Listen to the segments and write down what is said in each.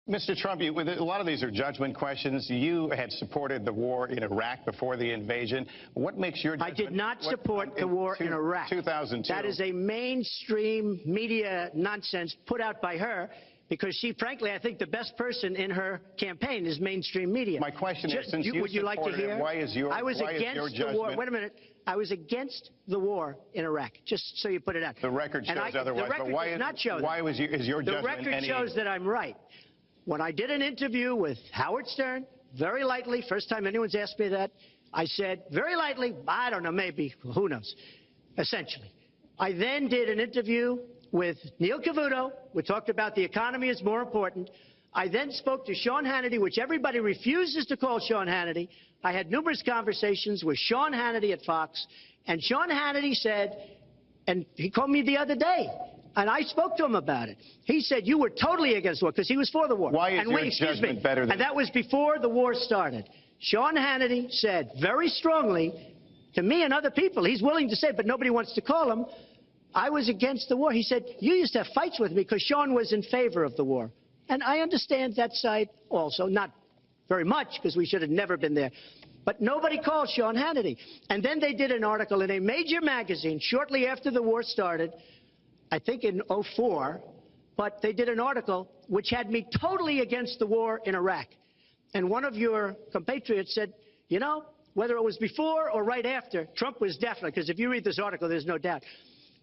Mr. Trump, a lot of these are judgment questions. You had supported the war in Iraq before the invasion. What makes your judgment? I did not support the war in Iraq. 2002. That is a mainstream media nonsense put out by her, because she, frankly, I think the best person in her campaign is mainstream media. My question is, since would you like to hear? Why is your the war. Wait a minute. I was against the war in Iraq, just so you put it out. The record shows otherwise. The record does not show that. Why is your judgment? The record shows that I'm right. When I did an interview with Howard Stern, very lightly, first time anyone's asked me that, I said, very lightly, I don't know, maybe, who knows, essentially. I then did an interview with Neil Cavuto. We talked about the economy is more important. I then spoke to Sean Hannity, which everybody refuses to call Sean Hannity. I had numerous conversations with Sean Hannity at Fox, and Sean Hannity said, and he called me the other day, and I spoke to him about it. He said, you were totally against the war, because he was for the war. Why is your judgment better than... And that was before the war started. Sean Hannity said very strongly to me and other people, he's willing to say it, but nobody wants to call him, I was against the war. He said, you used to have fights with me because Sean was in favor of the war. And I understand that side also, not very much, because we should have never been there. But nobody called Sean Hannity. And then they did an article in a major magazine shortly after the war started, I think in '04, but they did an article which had me totally against the war in Iraq. And one of your compatriots said, you know, whether it was before or right after, Trump was definitely, because if you read this article, there's no doubt.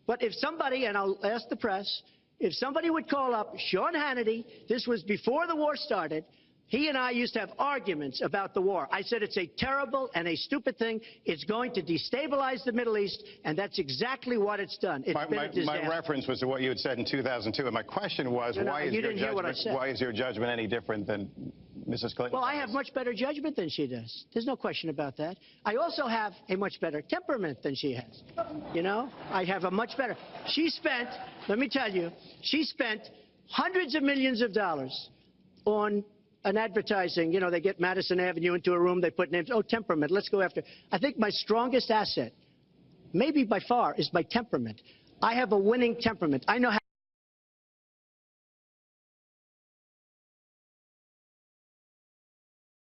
But if somebody, and I'll ask the press, if somebody would call up Sean Hannity, this was before the war started, he and I used to have arguments about the war. I said it's a terrible and a stupid thing. It's going to destabilize the Middle East, and that's exactly what it's done. It's been a disaster. My reference was to what you had said in 2002, and my question was, why is your judgment any different than Mrs. Clinton? Well, I have much better judgment than she does. There's no question about that. I also have a much better temperament than she has. You know, I have a much better. She spent, let me tell you, she spent hundreds of millions of dollars on an advertising. You know, they get Madison Avenue into a room, they put names. Oh, temperament, let's go after. I think my strongest asset, maybe by far, is my temperament. I have a winning temperament. I know how